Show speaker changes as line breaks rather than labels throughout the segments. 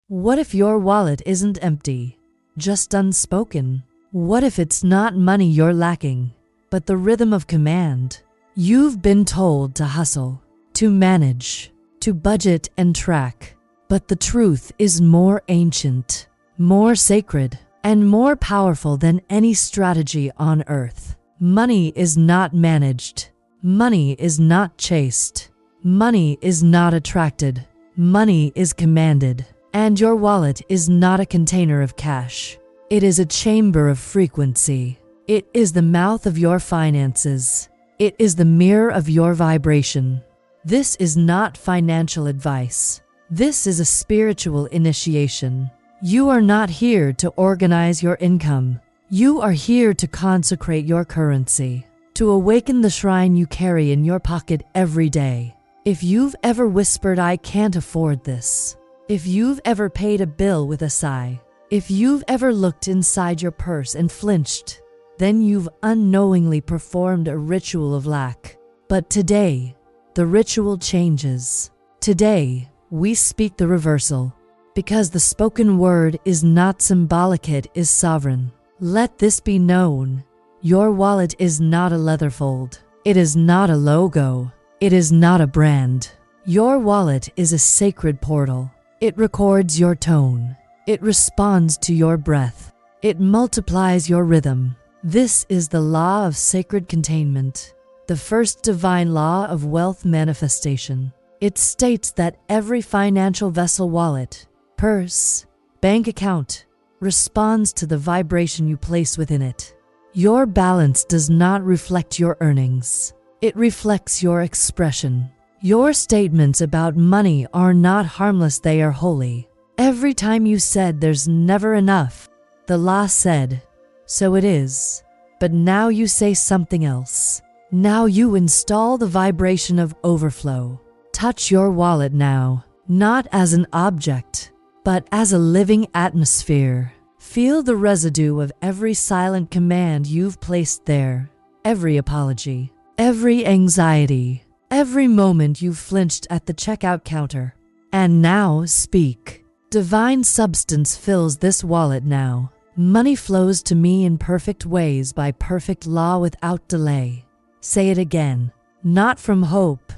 What if your wallet isn't empty, just unspoken? What if it's not money you're lacking, but the rhythm of command? You've been told to hustle, to manage, to budget and track, but the truth is more ancient, more sacred, and more powerful than any strategy on earth. Money is not managed. Money is not chased. Money is not attracted. Money is commanded. And your wallet is not a container of cash. It is a chamber of frequency. It is the mouth of your finances. It is the mirror of your vibration. This is not financial advice. This is a spiritual initiation. You are not here to organize your income. You are here to consecrate your currency, to awaken the shrine you carry in your pocket every day. If you've ever whispered, "I can't afford this," if you've ever paid a bill with a sigh, if you've ever looked inside your purse and flinched, then you've unknowingly performed a ritual of lack. But today, the ritual changes. Today, we speak the reversal, because the spoken word is not symbolic, it is sovereign. Let this be known. Your wallet is not a leather fold. It is not a logo. It is not a brand. Your wallet is a sacred portal. It records your tone. It responds to your breath. It multiplies your rhythm. This is the law of sacred containment, the first divine law of wealth manifestation. It states that every financial vessel, wallet, purse, bank account, responds to the vibration you place within it. Your balance does not reflect your earnings. It reflects your expression. Your statements about money are not harmless, they are holy. Every time you said there's never enough, the law said, so it is. But now you say something else. Now you install the vibration of overflow. Touch your wallet now, not as an object, but as a living atmosphere. Feel the residue of every silent command you've placed there, every apology, every anxiety, every moment you've flinched at the checkout counter. And now speak. Divine substance fills this wallet now. Money flows to me in perfect ways by perfect law without delay. Say it again. Not from hope,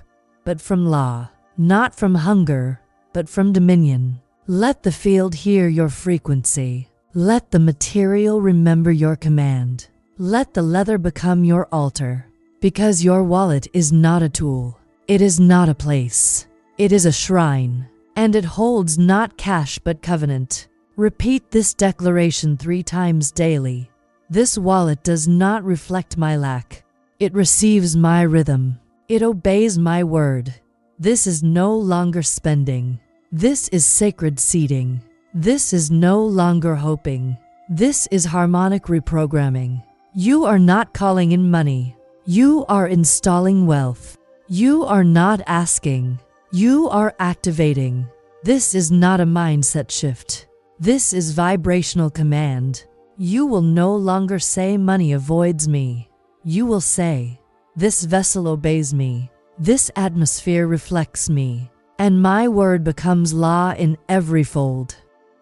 but from law. Not from hunger, but from dominion. Let the field hear your frequency. Let the material remember your command. Let the leather become your altar. Because your wallet is not a tool. It is not a place. It is a shrine. And it holds not cash but covenant. Repeat this declaration 3 times daily. This wallet does not reflect my lack. It receives my rhythm. It obeys my word. This is no longer spending. This is sacred seeding. This is no longer hoping. This is harmonic reprogramming. You are not calling in money. You are installing wealth. You are not asking. You are activating. This is not a mindset shift. This is vibrational command. You will no longer say money avoids me. You will say, this vessel obeys me. This atmosphere reflects me. And my word becomes law in every fold.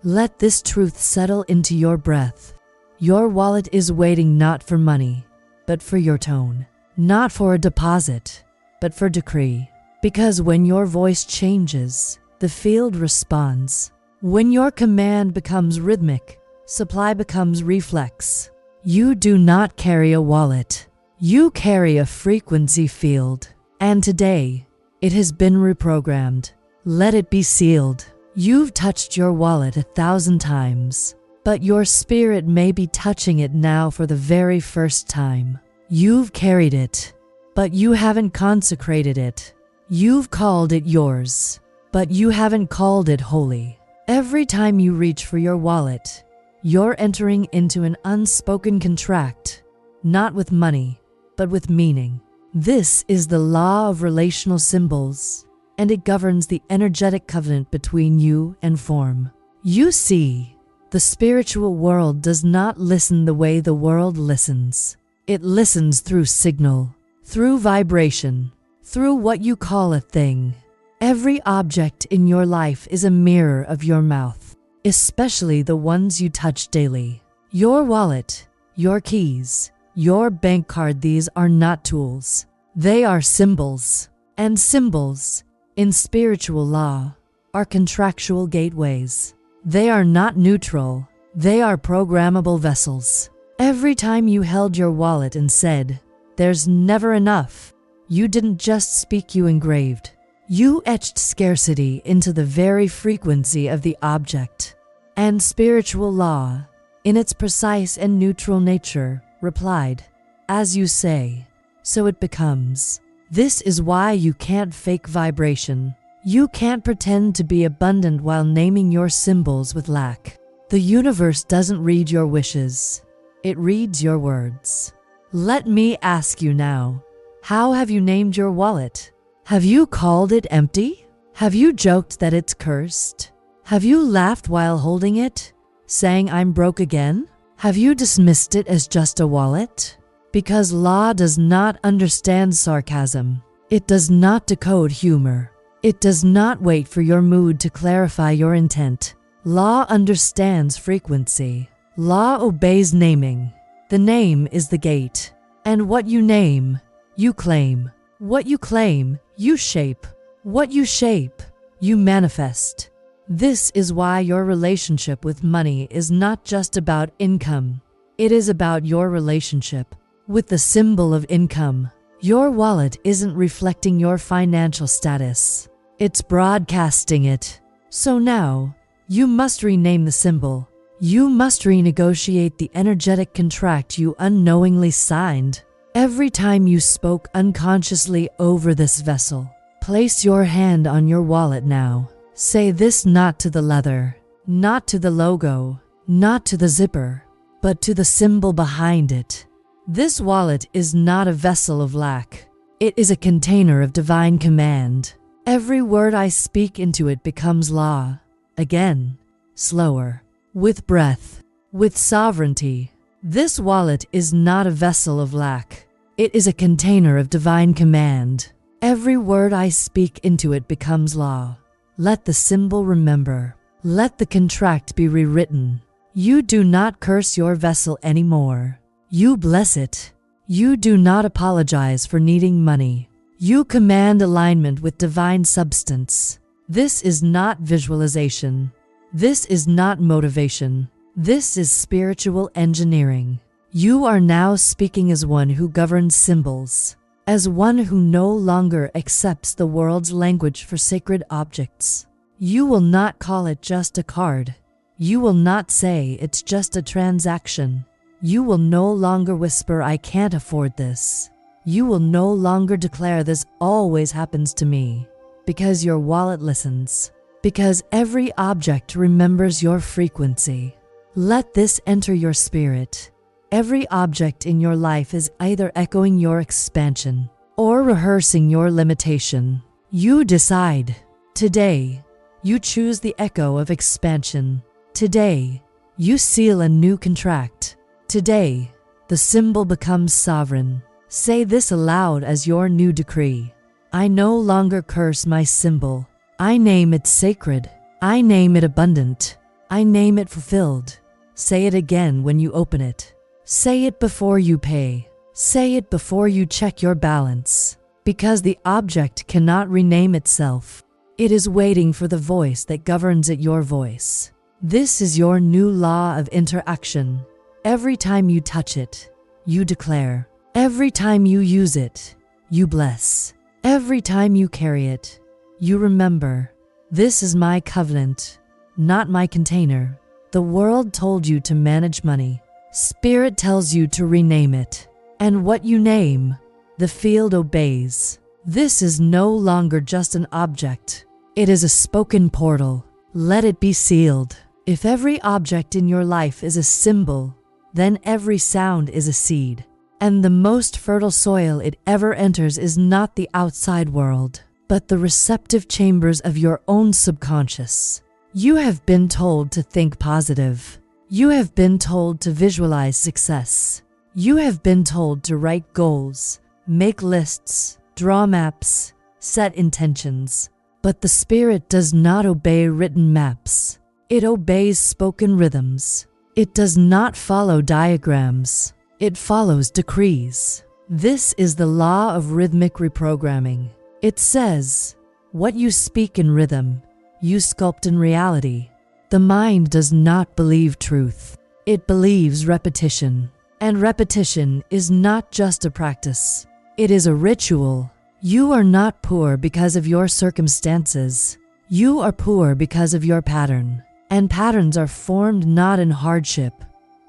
Let this truth settle into your breath. Your wallet is waiting not for money, but for your tone. Not for a deposit, but for decree. Because when your voice changes, the field responds. When your command becomes rhythmic, supply becomes reflex. You do not carry a wallet. You carry a frequency field. And today, it has been reprogrammed. Let it be sealed. You've touched your wallet 1,000 times, but your spirit may be touching it now for the very first time. You've carried it, but you haven't consecrated it. You've called it yours, but you haven't called it holy. Every time you reach for your wallet, you're entering into an unspoken contract, not with money, but with meaning. This is the law of relational symbols, and it governs the energetic covenant between you and form. You see, the spiritual world does not listen the way the world listens. It listens through signal, through vibration, through what you call a thing. Every object in your life is a mirror of your mouth. especially the ones you touch daily. Your wallet, your keys, your bank card, these are not tools. They are symbols. And symbols, in spiritual law, are contractual gateways. They are not neutral. They are programmable vessels. Every time you held your wallet and said, "There's never enough," you didn't just speak, you engraved. You etched scarcity into the very frequency of the object. And spiritual law, in its precise and neutral nature, replied, "As you say, so it becomes." This is why you can't fake vibration. You can't pretend to be abundant while naming your symbols with lack. The universe doesn't read your wishes. It reads your words. Let me ask you now, how have you named your wallet? Have you called it empty? Have you joked that it's cursed? Have you laughed while holding it, saying "I'm broke again"? Have you dismissed it as just a wallet? Because law does not understand sarcasm. It does not decode humor. It does not wait for your mood to clarify your intent. Law understands frequency. Law obeys naming. The name is the gate. And what you name, you claim. What you claim, you shape. What you shape, you manifest. This is why your relationship with money is not just about income. It is about your relationship with the symbol of income. Your wallet isn't reflecting your financial status. It's broadcasting it. So now, you must rename the symbol. You must renegotiate the energetic contract you unknowingly signed. Every time you spoke unconsciously over this vessel, place your hand on your wallet now. Say this not to the leather, not to the logo, not to the zipper, but to the symbol behind it. This wallet is not a vessel of lack. It is a container of divine command. Every word I speak into it becomes law. Again, slower, with breath, with sovereignty. This wallet is not a vessel of lack. It is a container of divine command. Every word I speak into it becomes law. Let the symbol remember. Let the contract be rewritten. You do not curse your vessel anymore. You bless it. You do not apologize for needing money. You command alignment with divine substance. This is not visualization. This is not motivation. This is spiritual engineering. You are now speaking as one who governs symbols, as one who no longer accepts the world's language for sacred objects. You will not call it just a card. You will not say it's just a transaction. You will no longer whisper, "I can't afford this." You will no longer declare, "This always happens to me," because your wallet listens, because every object remembers your frequency. Let this enter your spirit. Every object in your life is either echoing your expansion or rehearsing your limitation. You decide. Today, you choose the echo of expansion. Today, you seal a new contract. Today, the symbol becomes sovereign. Say this aloud as your new decree. I no longer curse my symbol. I name it sacred. I name it abundant. I name it fulfilled. Say it again when you open it. Say it before you pay. Say it before you check your balance. Because the object cannot rename itself. It is waiting for the voice that governs it, your voice. This is your new law of interaction. Every time you touch it, you declare. Every time you use it, you bless. Every time you carry it, you remember. This is my covenant, not my container. The world told you to manage money. Spirit tells you to rename it. And what you name, the field obeys. This is no longer just an object. It is a spoken portal. Let it be sealed. If every object in your life is a symbol, then every sound is a seed. And the most fertile soil it ever enters is not the outside world, but the receptive chambers of your own subconscious. You have been told to think positive. You have been told to visualize success. You have been told to write goals, make lists, draw maps, set intentions. But the spirit does not obey written maps. It obeys spoken rhythms. It does not follow diagrams. It follows decrees. This is the law of rhythmic reprogramming. It says, what you speak in rhythm, you sculpt in reality. The mind does not believe truth. It believes repetition. And repetition is not just a practice. It is a ritual. You are not poor because of your circumstances. You are poor because of your pattern. And patterns are formed not in hardship,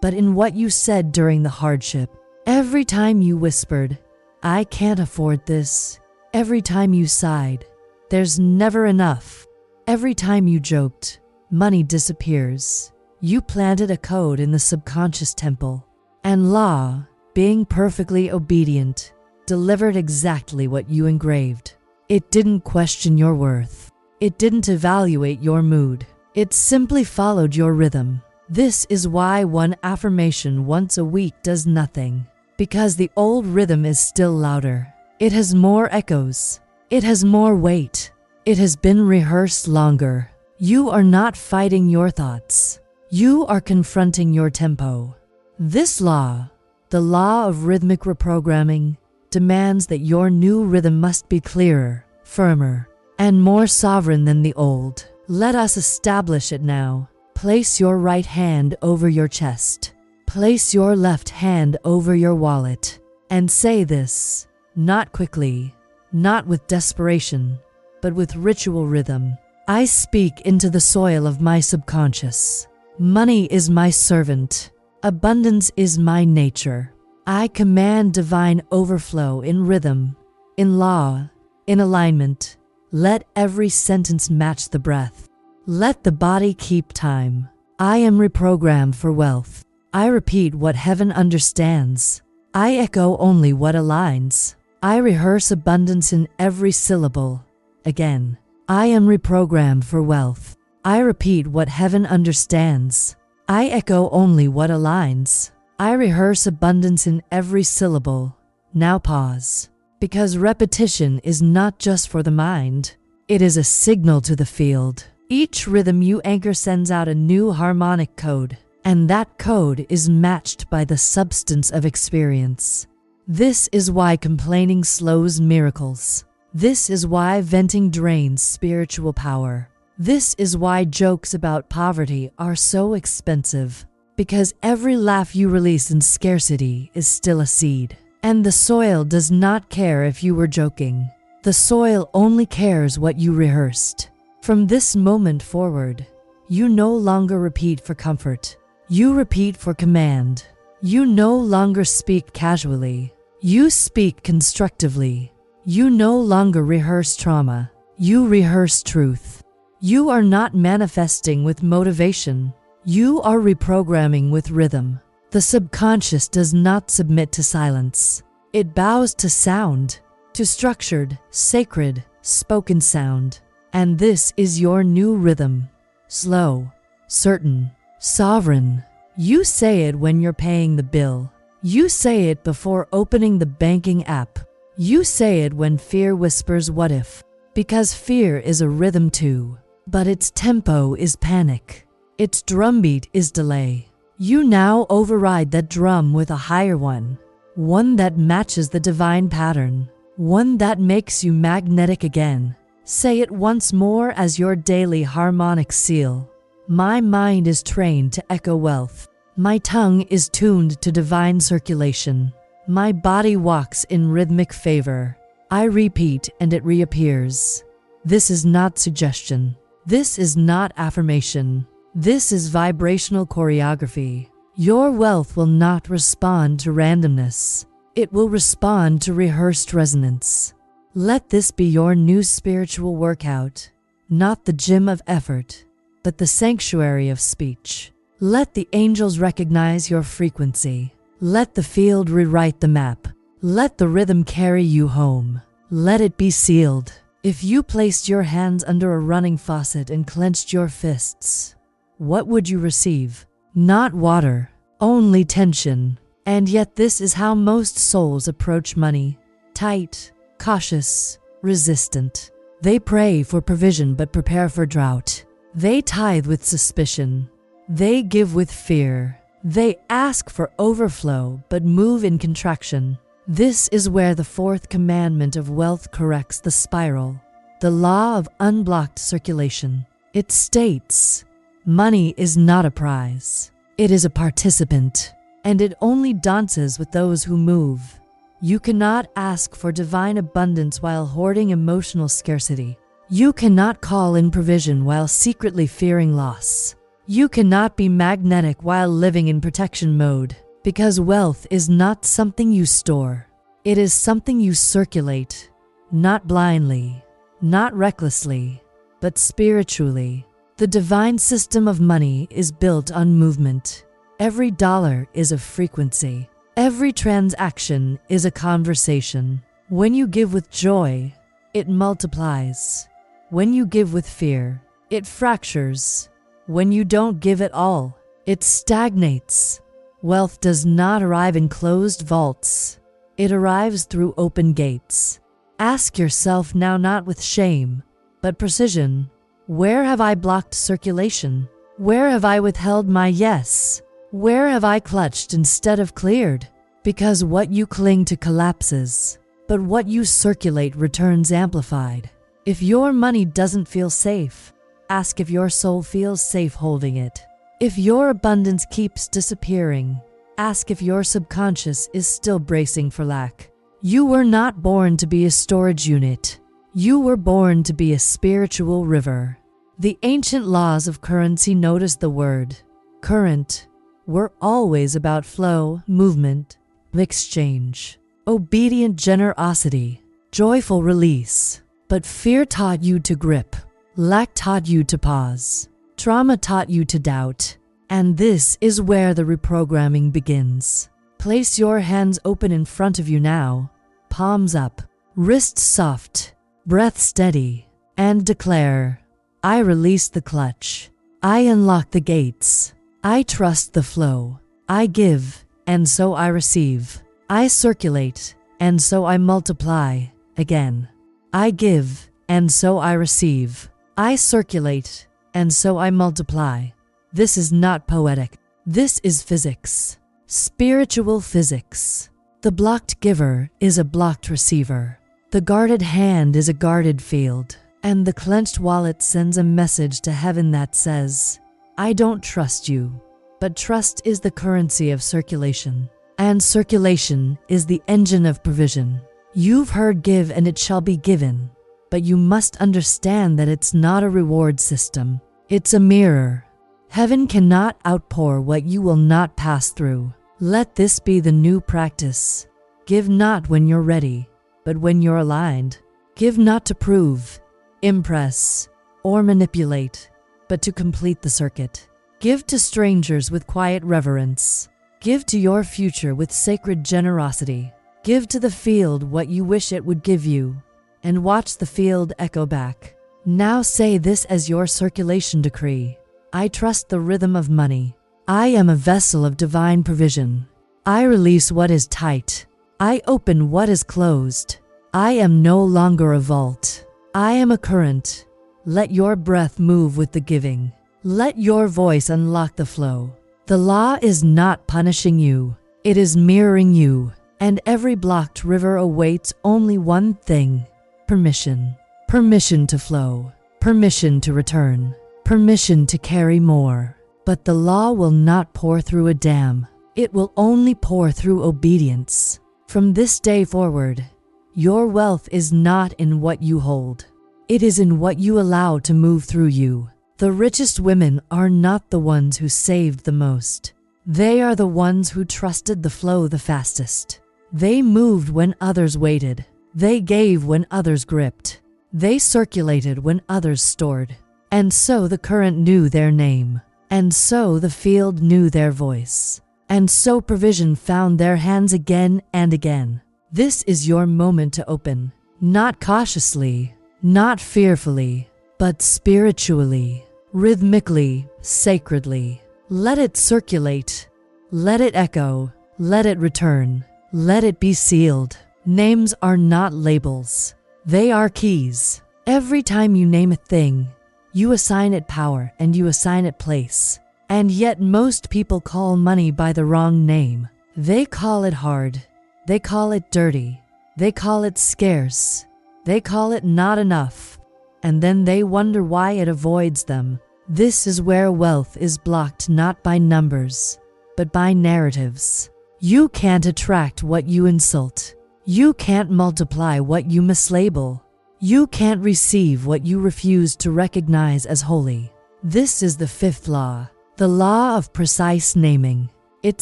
but in what you said during the hardship. Every time you whispered, I can't afford this. Every time you sighed, there's never enough. Every time you joked, money disappears. You planted a code in the subconscious temple. And law, being perfectly obedient, delivered exactly what you engraved. It didn't question your worth. It didn't evaluate your mood. It simply followed your rhythm. This is why one affirmation once a week does nothing. Because the old rhythm is still louder. It has more echoes. It has more weight. It has been rehearsed longer. You are not fighting your thoughts. You are confronting your tempo. This law, the law of rhythmic reprogramming, demands that your new rhythm must be clearer, firmer, and more sovereign than the old. Let us establish it now. Place your right hand over your chest. Place your left hand over your wallet. And say this, not quickly, not with desperation, but with ritual rhythm. I speak into the soil of my subconscious. Money is my servant. Abundance is my nature. I command divine overflow in rhythm, in law, in alignment. Let every sentence match the breath. Let the body keep time. I am reprogrammed for wealth. I repeat what heaven understands. I echo only what aligns. I rehearse abundance in every syllable. Again, I am reprogrammed for wealth. I repeat what heaven understands. I echo only what aligns. I rehearse abundance in every syllable. Now pause. Because repetition is not just for the mind. It is a signal to the field. Each rhythm you anchor sends out a new harmonic code. And that code is matched by the substance of experience. This is why complaining slows miracles. This is why venting drains spiritual power. This is why jokes about poverty are so expensive. Because every laugh you release in scarcity is still a seed. And the soil does not care if you were joking. The soil only cares what you rehearsed. From this moment forward, you no longer repeat for comfort. You repeat for command. You no longer speak casually. You speak constructively. You no longer rehearse trauma. You rehearse truth. You are not manifesting with motivation. You are reprogramming with rhythm. The subconscious does not submit to silence. It bows to sound, to structured, sacred, spoken sound. And this is your new rhythm. Slow, certain, sovereign. You say it when you're paying the bill. You say it before opening the banking app. You say it when fear whispers what if. Because fear is a rhythm too. But its tempo is panic. Its drumbeat is delay. You now override that drum with a higher one. One that matches the divine pattern. One that makes you magnetic again. Say it once more as your daily harmonic seal. My mind is trained to echo wealth. My tongue is tuned to divine circulation. My body walks in rhythmic favor. I repeat and it reappears. This is not suggestion. This is not affirmation. This is vibrational choreography. Your wealth will not respond to randomness. It will respond to rehearsed resonance. Let this be your new spiritual workout, not the gym of effort, but the sanctuary of speech. Let the angels recognize your frequency. Let the field rewrite the map. Let the rhythm carry you home. Let it be sealed. If you placed your hands under a running faucet and clenched your fists, what would you receive? Not water, only tension. And yet this is how most souls approach money. Tight, cautious, resistant. They pray for provision but prepare for drought. They tithe with suspicion. They give with fear. They ask for overflow but move in contraction. This is where the fourth commandment of wealth corrects the spiral, the law of unblocked circulation. It states, money is not a prize. It is a participant, and it only dances with those who move. You cannot ask for divine abundance while hoarding emotional scarcity. You cannot call in provision while secretly fearing loss. You cannot be magnetic while living in protection mode, because wealth is not something you store. It is something you circulate, not blindly, not recklessly, but spiritually. The divine system of money is built on movement. Every dollar is a frequency. Every transaction is a conversation. When you give with joy, it multiplies. When you give with fear, it fractures. When you don't give at all, it stagnates. Wealth does not arrive in closed vaults. It arrives through open gates. Ask yourself now, not with shame, but precision. Where have I blocked circulation? Where have I withheld my yes? Where have I clutched instead of cleared? Because what you cling to collapses, but what you circulate returns amplified. If your money doesn't feel safe, ask if your soul feels safe holding it. If your abundance keeps disappearing, ask if your subconscious is still bracing for lack. You were not born to be a storage unit. You were born to be a spiritual river. The ancient laws of currency, notice the word current, were always about flow, movement, exchange, obedient generosity, joyful release. But fear taught you to grip. Lack taught you to pause. Trauma taught you to doubt. And this is where the reprogramming begins. Place your hands open in front of you now, palms up, wrists soft, breath steady, and declare, I release the clutch. I unlock the gates. I trust the flow. I give, and so I receive. I circulate, and so I multiply again. I give, and so I receive. I circulate, and so I multiply. This is not poetic. This is physics. Spiritual physics. The blocked giver is a blocked receiver. The guarded hand is a guarded field. And the clenched wallet sends a message to heaven that says, I don't trust you. But trust is the currency of circulation. And circulation is the engine of provision. You've heard give and it shall be given. But you must understand that it's not a reward system. It's a mirror. Heaven cannot outpour what you will not pass through. Let this be the new practice. Give not when you're ready, but when you're aligned. Give not to prove, impress, or manipulate, but to complete the circuit. Give to strangers with quiet reverence. Give to your future with sacred generosity. Give to the field what you wish it would give you, and watch the field echo back. Now say this as your circulation decree. I trust the rhythm of money. I am a vessel of divine provision. I release what is tight. I open what is closed. I am no longer a vault. I am a current. Let your breath move with the giving. Let your voice unlock the flow. The law is not punishing you. It is mirroring you. And every blocked river awaits only one thing: permission. Permission to flow. Permission to return. Permission to carry more. But the law will not pour through a dam. It will only pour through obedience. From this day forward, your wealth is not in what you hold. It is in what you allow to move through you. The richest women are not the ones who saved the most. They are the ones who trusted the flow the fastest. They moved when others waited. They gave when others gripped. They circulated when others stored. And so the current knew their name. And so the field knew their voice. And so provision found their hands again and again. This is your moment to open. Not cautiously, not fearfully, but spiritually, rhythmically, sacredly. Let it circulate. Let it echo. Let it return. Let it be sealed. Names are not labels. They are keys. Every time you name a thing, You assign it power and you assign it place. And yet most people call money by the wrong name. They call it hard. They call it dirty. They call it scarce. They call it not enough. And then they wonder why it avoids them. This is where wealth is blocked not by numbers, but by narratives. You can't attract what you insult. You can't multiply what you mislabel. You can't receive what you refuse to recognize as holy. This is the fifth law, the law of precise naming. It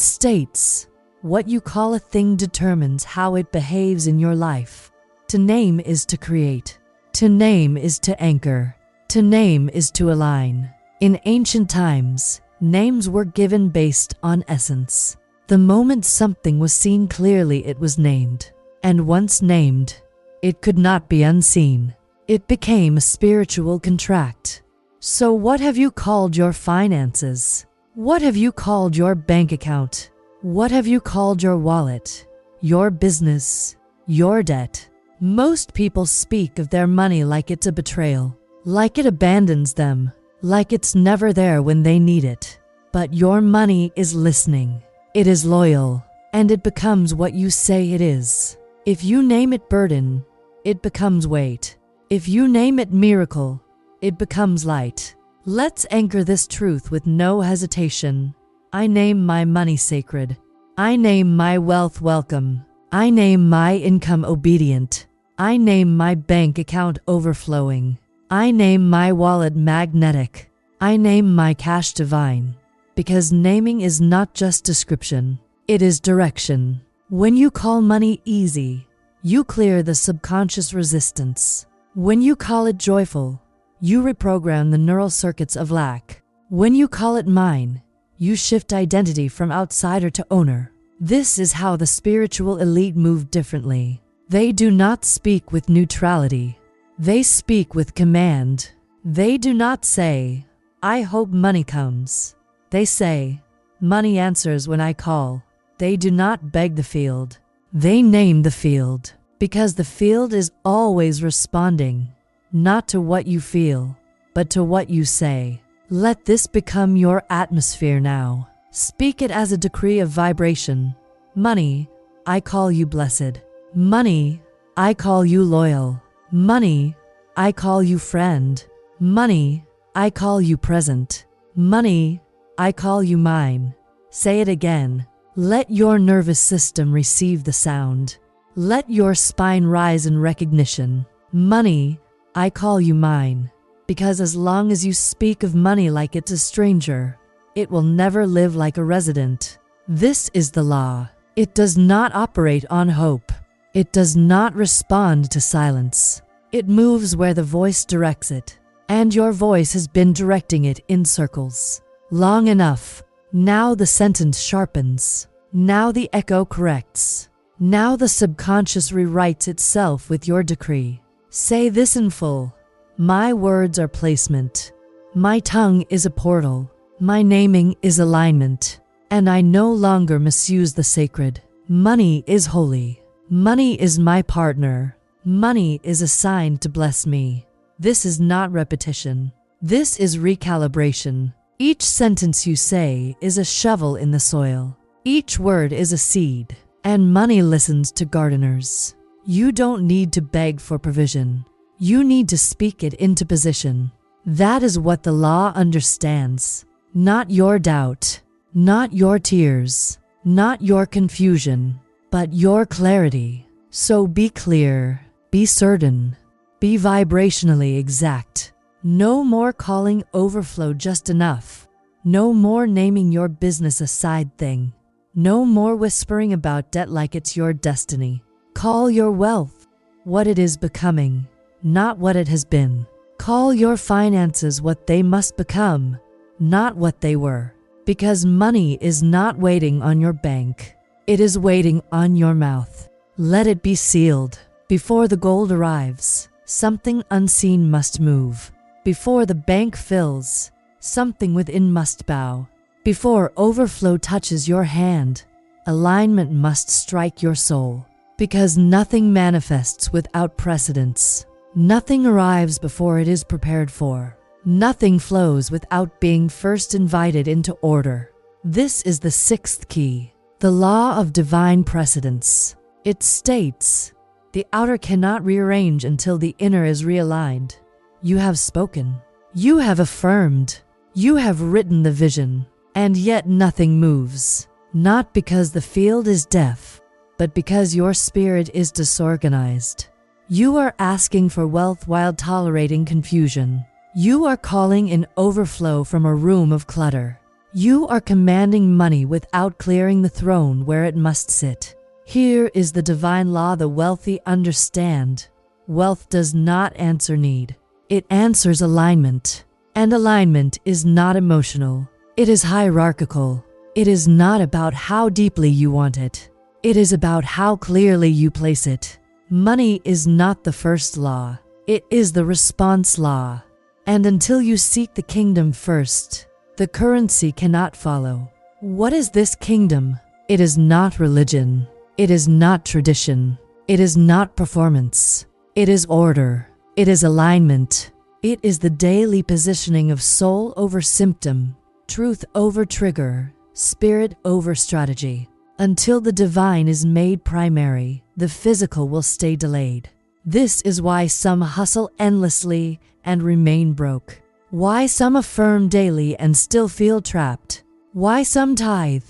states, what you call a thing determines how it behaves in your life. To name is to create. To name is to anchor. To name is to align. In ancient times, names were given based on essence. The moment something was seen clearly, it was named. And once named, it could not be unseen. It became a spiritual contract. So what have you called your finances? What have you called your bank account? What have you called your wallet, your business, your debt? Most people speak of their money like it's a betrayal, like it abandons them, like it's never there when they need it. But your money is listening. It is loyal, and it becomes what you say it is. If you name it burden, it becomes weight. If you name it miracle, it becomes light. Let's anchor this truth with no hesitation. I name my money sacred. I name my wealth welcome. I name my income obedient. I name my bank account overflowing. I name my wallet magnetic. I name my cash divine. Because naming is not just description, it is direction. When you call money easy, you clear the subconscious resistance. When you call it joyful, you reprogram the neural circuits of lack. When you call it mine, you shift identity from outsider to owner. This is how the spiritual elite move differently. They do not speak with neutrality. They speak with command. They do not say, I hope money comes. They say, money answers when I call. They do not beg the field. They name the field, because the field is always responding, not to what you feel, but to what you say. Let this become your atmosphere now. Speak it as a decree of vibration. Money, I call you blessed. Money, I call you loyal. Money, I call you friend. Money, I call you present. Money, I call you mine. Say it again. Let your nervous system receive the sound. Let your spine rise in recognition. Money, I call you mine. Because as long as you speak of money like it's a stranger, it will never live like a resident. This is the law. It does not operate on hope. It does not respond to silence. It moves where the voice directs it. And your voice has been directing it in circles. Long enough. Now the sentence sharpens. Now the echo corrects. Now the subconscious rewrites itself with your decree. Say this in full. My words are placement. My tongue is a portal. My naming is alignment. And I no longer misuse the sacred. Money is holy. Money is my partner. Money is assigned to bless me. This is not repetition. This is recalibration. Each sentence you say is a shovel in the soil. Each word is a seed. And money listens to gardeners. You don't need to beg for provision. You need to speak it into position. That is what the law understands. Not your doubt, not your tears, not your confusion, but your clarity. So be clear, be certain, be vibrationally exact. No more calling overflow just enough. No more naming your business a side thing. No more whispering about debt like it's your destiny. Call your wealth what it is becoming, not what it has been. Call your finances what they must become, not what they were. Because money is not waiting on your bank. It is waiting on your mouth. Let it be sealed. Before the gold arrives, something unseen must move. Before the bank fills, something within must bow. Before overflow touches your hand, alignment must strike your soul. Because nothing manifests without precedence. Nothing arrives before it is prepared for. Nothing flows without being first invited into order. This is the sixth key, the law of divine precedence. It states, the outer cannot rearrange until the inner is realigned. You have spoken. You have affirmed. You have written the vision, and yet nothing moves. Not because the field is deaf, but because your spirit is disorganized. You are asking for wealth while tolerating confusion. You are calling in overflow from a room of clutter. You are commanding money without clearing the throne where it must sit. Here is the divine law the wealthy understand. Wealth does not answer need. It answers alignment. And alignment is not emotional. It is hierarchical. It is not about how deeply you want it. It is about how clearly you place it. Money is not the first law. It is the response law. And until you seek the kingdom first, the currency cannot follow. What is this kingdom? It is not religion. It is not tradition. It is not performance. It is order. It is alignment. It is the daily positioning of soul over symptom, truth over trigger, spirit over strategy. Until the divine is made primary, the physical will stay delayed. This is why some hustle endlessly and remain broke. Why some affirm daily and still feel trapped. Why some tithe,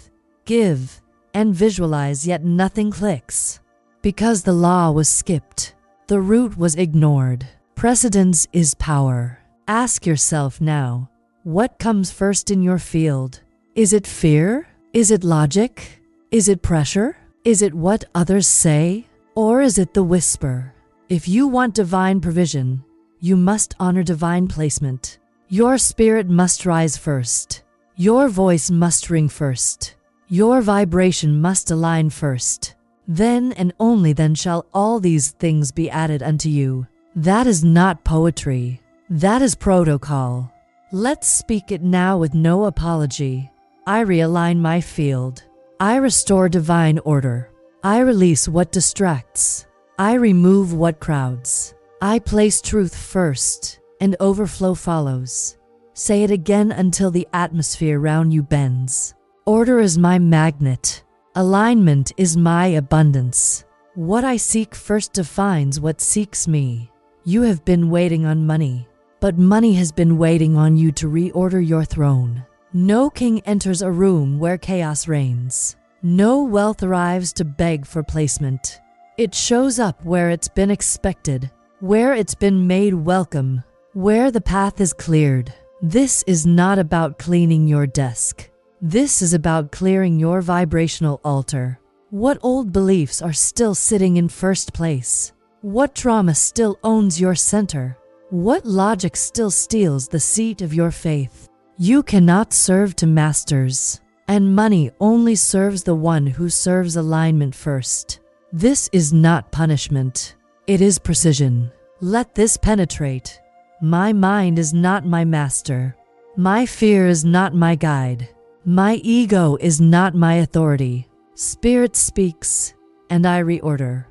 give, and visualize yet nothing clicks. Because the law was skipped. The root was ignored. Precedence is power. Ask yourself now, what comes first in your field? Is it fear? Is it logic? Is it pressure? Is it what others say? Or is it the whisper? If you want divine provision, you must honor divine placement. Your spirit must rise first. Your voice must ring first. Your vibration must align first. Then and only then shall all these things be added unto you. That is not poetry. That is protocol. Let's speak it now with no apology. I realign my field. I restore divine order. I release what distracts. I remove what crowds. I place truth first, and overflow follows. Say it again until the atmosphere round you bends. Order is my magnet. Alignment is my abundance. What I seek first defines what seeks me. You have been waiting on money, but money has been waiting on you to reorder your throne. No king enters a room where chaos reigns. No wealth arrives to beg for placement. It shows up where it's been expected, where it's been made welcome, where the path is cleared. This is not about cleaning your desk. This is about clearing your vibrational altar. What old beliefs are still sitting in first place? What trauma still owns your center? What logic still steals the seat of your faith? You cannot serve to masters, and money only serves the one who serves alignment first. This is not punishment. It is precision. Let this penetrate. My mind is not my master. My fear is not my guide. My ego is not my authority. Spirit speaks, and I reorder.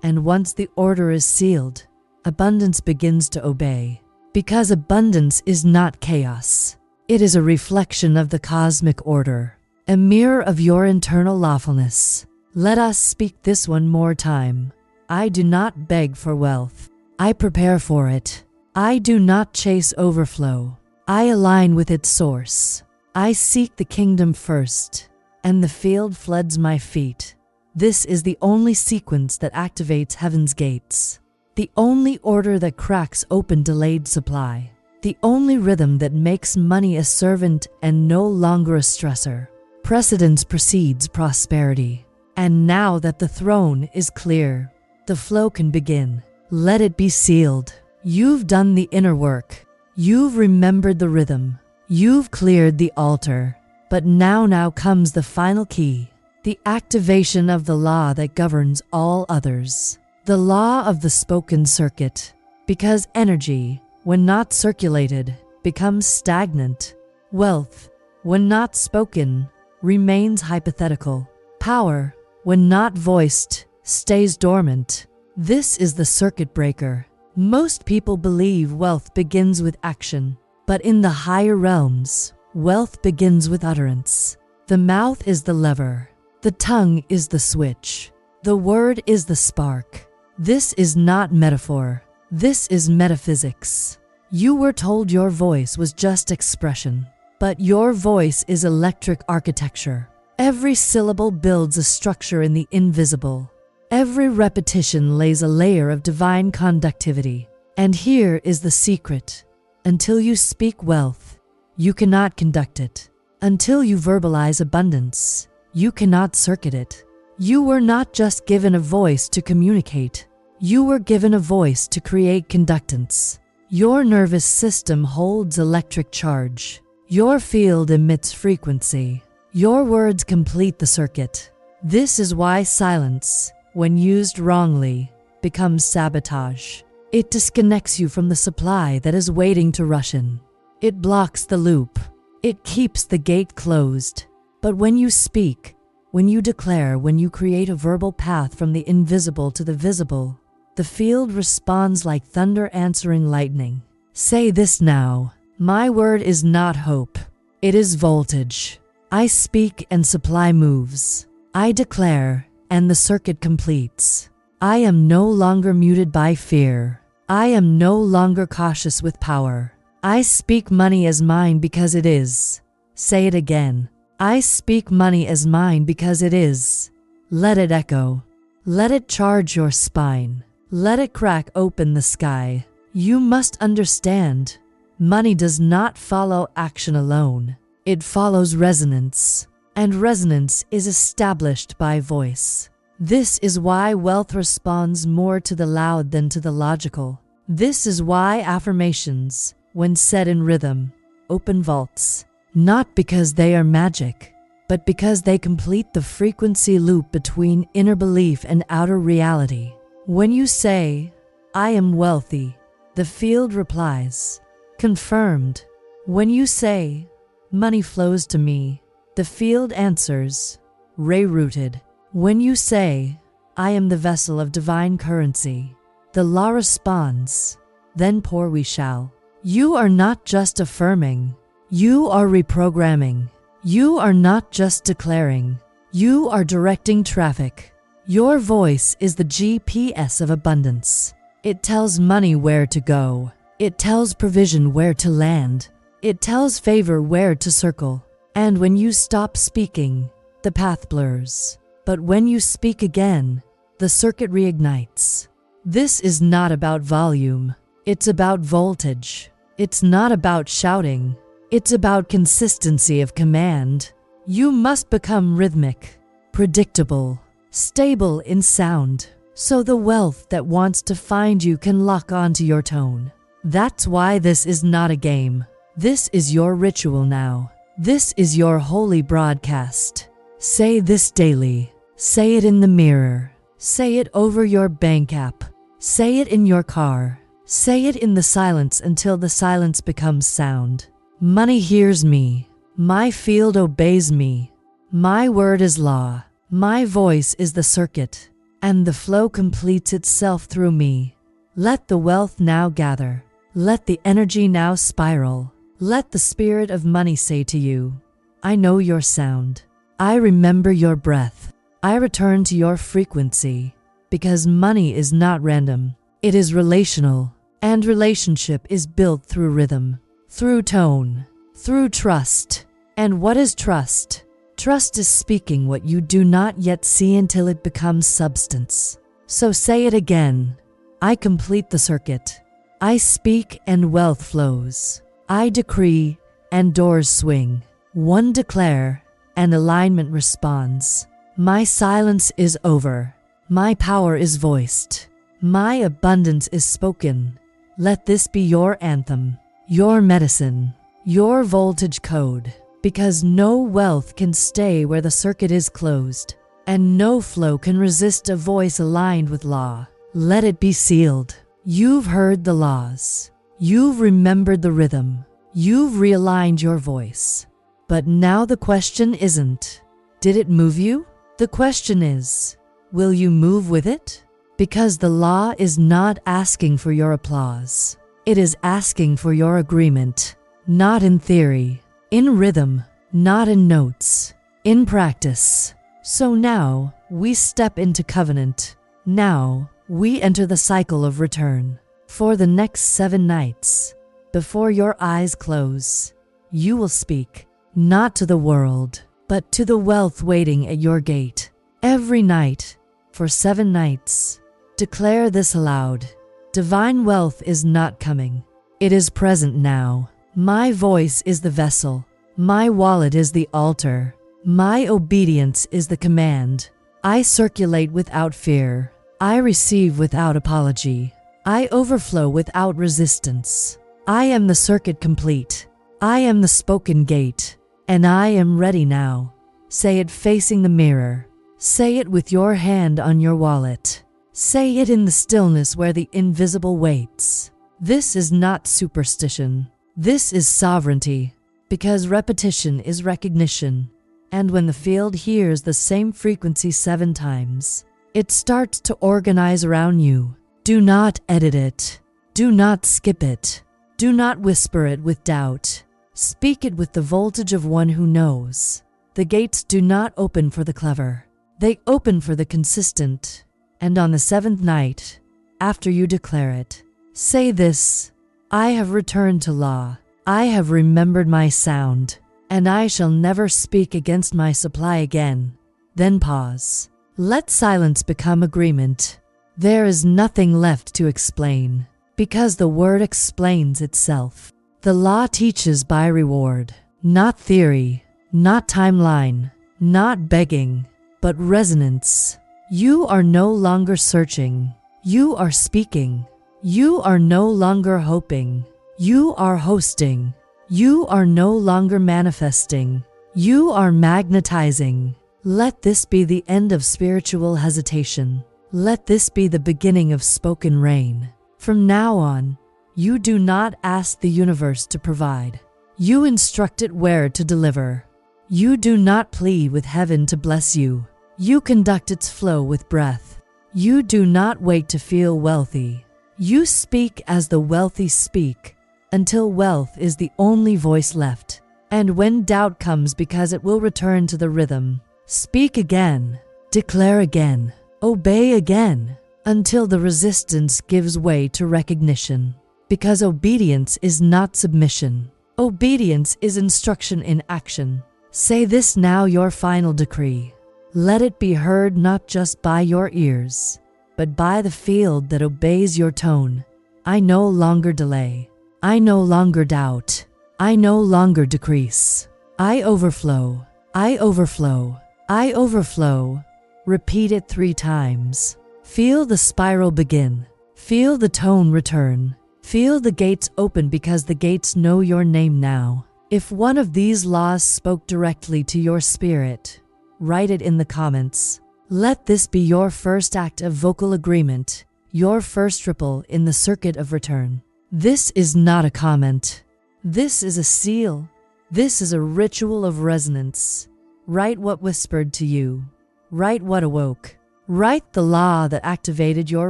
And once the order is sealed, abundance begins to obey. Because abundance is not chaos. It is a reflection of the cosmic order, a mirror of your internal lawfulness. Let us speak this one more time. I do not beg for wealth. I prepare for it. I do not chase overflow. I align with its source. I seek the kingdom first, and the field floods my feet. This is the only sequence that activates heaven's gates. The only order that cracks open delayed supply. The only rhythm that makes money a servant and no longer a stressor. Precedence precedes prosperity. And now that the throne is clear, the flow can begin. Let it be sealed. You've done the inner work. You've remembered the rhythm. You've cleared the altar. But now comes the final key. The activation of the law that governs all others. The law of the spoken circuit. Because energy, when not circulated, becomes stagnant. Wealth, when not spoken, remains hypothetical. Power, when not voiced, stays dormant. This is the circuit breaker. Most people believe wealth begins with action. But in the higher realms, wealth begins with utterance. The mouth is the lever. The tongue is the switch. The word is the spark. This is not metaphor. This is metaphysics. You were told your voice was just expression, but your voice is electric architecture. Every syllable builds a structure in the invisible. Every repetition lays a layer of divine conductivity. And here is the secret. Until you speak wealth, you cannot conduct it. Until you verbalize abundance, you cannot circuit it. You were not just given a voice to communicate. You were given a voice to create conductance. Your nervous system holds electric charge. Your field emits frequency. Your words complete the circuit. This is why silence, when used wrongly, becomes sabotage. It disconnects you from the supply that is waiting to rush in. It blocks the loop. It keeps the gate closed. But when you speak, when you declare, when you create a verbal path from the invisible to the visible, the field responds like thunder answering lightning. Say this now. My word is not hope. It is voltage. I speak and supply moves. I declare and the circuit completes. I am no longer muted by fear. I am no longer cautious with power. I speak money as mine because it is. Say it again. I speak money as mine because it is. Let it echo. Let it charge your spine. Let it crack open the sky. You must understand, money does not follow action alone. It follows resonance, and resonance is established by voice. This is why wealth responds more to the loud than to the logical. This is why affirmations, when said in rhythm, open vaults, not because they are magic, but because they complete the frequency loop between inner belief and outer reality. When you say, I am wealthy, the field replies, confirmed. When you say, money flows to me, the field answers, ray-rooted. When you say, I am the vessel of divine currency, the law responds, then pour we shall. You are not just affirming, you are reprogramming. You are not just declaring, you are directing traffic. Your voice is the GPS of abundance. It tells money where to go. It tells provision where to land. It tells favor where to circle. And when you stop speaking, the path blurs. But when you speak again, the circuit reignites. This is not about volume. It's about voltage. It's not about shouting. It's about consistency of command. You must become rhythmic, predictable, stable in sound, so the wealth that wants to find you can lock onto your tone. That's why this is not a game. This is your ritual now. This is your holy broadcast. Say this daily. Say it in the mirror. Say it over your bank app. Say it in your car. Say it in the silence until the silence becomes sound. Money hears me. My field obeys me. My word is law. My voice is the circuit, and the flow completes itself through me. Let the wealth now gather. Let the energy now spiral. Let the spirit of money say to you, I know your sound. I remember your breath. I return to your frequency, because money is not random. It is relational, and relationship is built through rhythm, through tone, through trust. And what is trust? Trust is speaking what you do not yet see until it becomes substance. So say it again. I complete the circuit. I speak and wealth flows. I decree and doors swing. One declare and alignment responds. My silence is over. My power is voiced. My abundance is spoken. Let this be your anthem, your medicine, your voltage code. Because no wealth can stay where the circuit is closed, and no flow can resist a voice aligned with law. Let it be sealed. You've heard the laws. You've remembered the rhythm. You've realigned your voice. But now the question isn't, did it move you? The question is, will you move with it? Because the law is not asking for your applause. It is asking for your agreement. not in theory, in rhythm, not in notes, in practice. So now we step into covenant. Now we enter the cycle of return. For the next 7 nights, before your eyes close, you will speak, not to the world, but to the wealth waiting at your gate. Every night, for 7 nights, declare this aloud. Divine wealth is not coming. It is present now. My voice is the vessel. My wallet is the altar. My obedience is the command. I circulate without fear. I receive without apology. I overflow without resistance. I am the circuit complete. I am the spoken gate, and I am ready now. Say it facing the mirror. Say it with your hand on your wallet. Say it in the stillness where the invisible waits. This is not superstition. This is sovereignty, because repetition is recognition. And when the field hears the same frequency 7 times, it starts to organize around you. Do not edit it. Do not skip it. Do not whisper it with doubt. Speak it with the voltage of one who knows. The gates do not open for the clever. They open for the consistent. And on the 7th night, after you declare it, say this: I have returned to law. I have remembered my sound, and I shall never speak against my supply again. Then pause. Let silence become agreement. There is nothing left to explain, because the word explains itself. The law teaches by reward, not theory, not timeline, not begging, but resonance. You are no longer searching. You are speaking. You are no longer hoping. You are hosting. You are no longer manifesting. You are magnetizing. Let this be the end of spiritual hesitation. Let this be the beginning of spoken rain. From now on, you do not ask the universe to provide. You instruct it where to deliver. You do not plead with heaven to bless you. You conduct its flow with breath. You do not wait to feel wealthy. You speak as the wealthy speak, until wealth is the only voice left. And when doubt comes because it will return to the rhythm, speak again, declare again, obey again, until the resistance gives way to recognition. Because obedience is not submission. Obedience is instruction in action. Say this now, your final decree. Let it be heard not just by your ears, but by the field that obeys your tone. I no longer delay. I no longer doubt. I no longer decrease. I overflow. I overflow. I overflow. Repeat it 3 times. Feel the spiral begin. Feel the tone return. Feel the gates open, because the gates know your name now. If one of these laws spoke directly to your spirit, write it in the comments. Let this be your first act of vocal agreement, your first ripple in the circuit of return. This is not a comment. This is a seal. This is a ritual of resonance. Write what whispered to you. Write what awoke. Write the law that activated your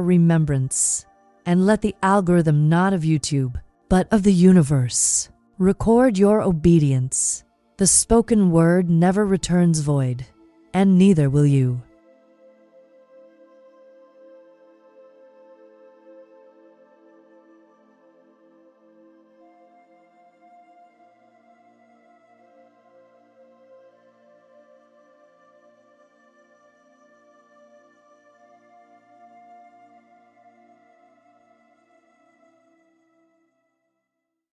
remembrance. And let the algorithm not of YouTube, but of the universe, record your obedience. The spoken word never returns void, and neither will you.